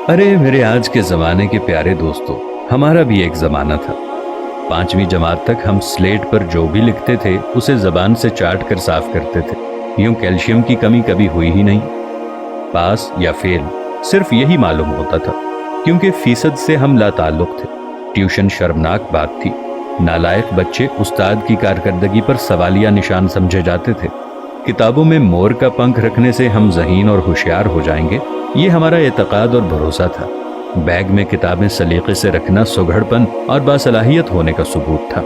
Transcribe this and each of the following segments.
ارے میرے آج کے زمانے کے پیارے دوستوں، ہمارا بھی ایک زمانہ تھا۔ 5ویں جماعت تک ہم سلیٹ پر جو بھی لکھتے تھے اسے زبان سے چاٹ کر صاف کرتے تھے، یوں کیلشیم کی کمی کبھی ہوئی ہی نہیں۔ پاس یا فیل صرف یہی معلوم ہوتا تھا، کیونکہ فیصد سے ہم لا تعلق تھے۔ ٹیوشن شرمناک بات تھی، نالائق بچے استاد کی کارکردگی پر سوالیہ نشان سمجھے جاتے تھے۔ کتابوں میں مور کا پنکھ رکھنے سے ہم ذہین اور ہوشیار ہو جائیں گے، یہ ہمارا اعتقاد اور بھروسہ تھا۔ بیگ میں کتابیں سلیقے سے رکھنا سگڑ پن اور باصلاحیت ہونے کا ثبوت تھا۔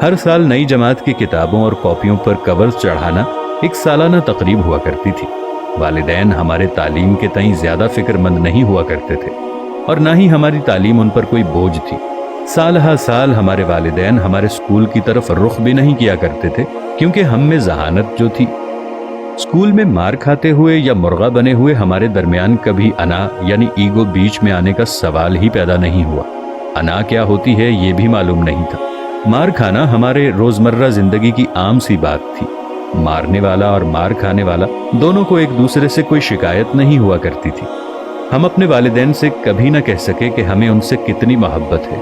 ہر سال نئی جماعت کی کتابوں اور کاپیوں پر کورز چڑھانا ایک سالانہ تقریب ہوا کرتی تھی۔ والدین ہمارے تعلیم کے تئیں زیادہ فکر مند نہیں ہوا کرتے تھے، اور نہ ہی ہماری تعلیم ان پر کوئی بوجھ تھی۔ سال ہر سال ہمارے والدین ہمارے اسکول کی طرف رخ بھی نہیں کیا کرتے تھے، کیونکہ ہم میں ذہانت جو تھی۔ اسکول میں مار کھاتے ہوئے یا مرغا بنے ہوئے ہمارے درمیان کبھی انا یعنی ایگو بیچ میں آنے کا سوال ہی پیدا نہیں ہوا۔ انا کیا ہوتی ہے یہ بھی معلوم نہیں تھا۔ مار کھانا ہمارے روزمرہ زندگی کی عام سی بات تھی۔ مارنے والا اور مار کھانے والا دونوں کو ایک دوسرے سے کوئی شکایت نہیں ہوا کرتی تھی۔ ہم اپنے والدین سے کبھی نہ کہہ سکے کہ ہمیں ان سے کتنی محبت ہے۔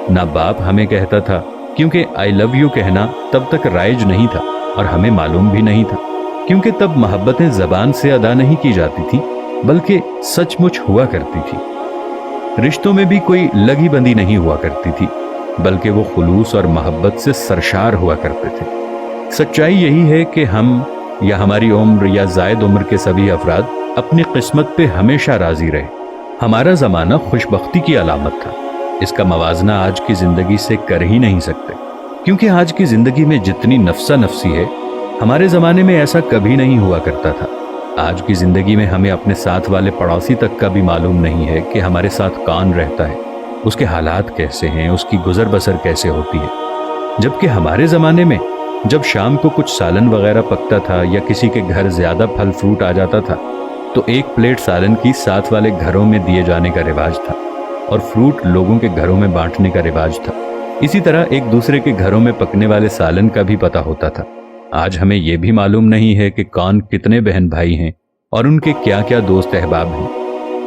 نہ باپ ہمیں کہتا تھا، کیونکہ آئی لو یو کہنا تب تک رائج نہیں تھا اور ہمیں معلوم بھی نہیں تھا، کیونکہ تب محبتیں زبان سے ادا نہیں کی جاتی تھی بلکہ سچ مچ ہوا کرتی تھی۔ رشتوں میں بھی کوئی لگی بندی نہیں ہوا کرتی تھی، بلکہ وہ خلوص اور محبت سے سرشار ہوا کرتے تھے۔ سچائی یہی ہے کہ ہم یا ہماری عمر یا زائد عمر کے سبھی افراد اپنی قسمت پہ ہمیشہ راضی رہے۔ ہمارا زمانہ خوش بختی کی علامت تھا، اس کا موازنہ آج کی زندگی سے کر ہی نہیں سکتے، کیونکہ آج کی زندگی میں جتنی نفسا نفسی ہے، ہمارے زمانے میں ایسا کبھی نہیں ہوا کرتا تھا۔ آج کی زندگی میں ہمیں اپنے ساتھ والے پڑوسی تک کا بھی معلوم نہیں ہے کہ ہمارے ساتھ کون رہتا ہے، اس کے حالات کیسے ہیں، اس کی گزر بسر کیسے ہوتی ہے۔ جبکہ ہمارے زمانے میں جب شام کو کچھ سالن وغیرہ پکتا تھا یا کسی کے گھر زیادہ پھل فروٹ آ جاتا تھا تو ایک پلیٹ سالن کی ساتھ والے گھروں میں دیے جانے کا رواج تھا، اور فروٹ لوگوں کے گھروں میں بانٹنے کا رواج تھا۔ اسی طرح ایک دوسرے کے گھروں میں پکنے والے سالن کا بھی پتہ ہوتا تھا۔ آج ہمیں یہ بھی معلوم نہیں ہے کہ کون کتنے بہن بھائی ہیں اور ان کے کیا کیا دوست احباب ہیں،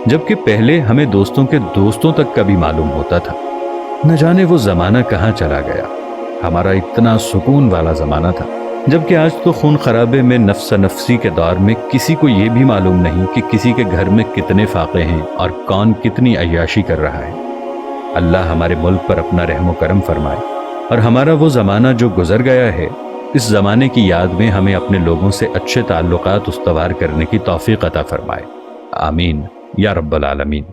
جبکہ پہلے ہمیں دوستوں کے دوستوں تک کا بھی معلوم ہوتا تھا۔ نہ جانے وہ زمانہ کہاں چلا گیا، ہمارا اتنا سکون والا زمانہ تھا۔ جبکہ آج تو خون خرابے میں نفس نفسی کے دور میں کسی کو یہ بھی معلوم نہیں کہ کسی کے گھر میں کتنے فاقے ہیں اور کون کتنی عیاشی کر رہا ہے۔ اللہ ہمارے ملک پر اپنا رحم و کرم فرمائے، اور ہمارا وہ زمانہ جو گزر گیا ہے، اس زمانے کی یاد میں ہمیں اپنے لوگوں سے اچھے تعلقات استوار کرنے کی توفیق عطا فرمائے۔ آمین یا رب العالمین۔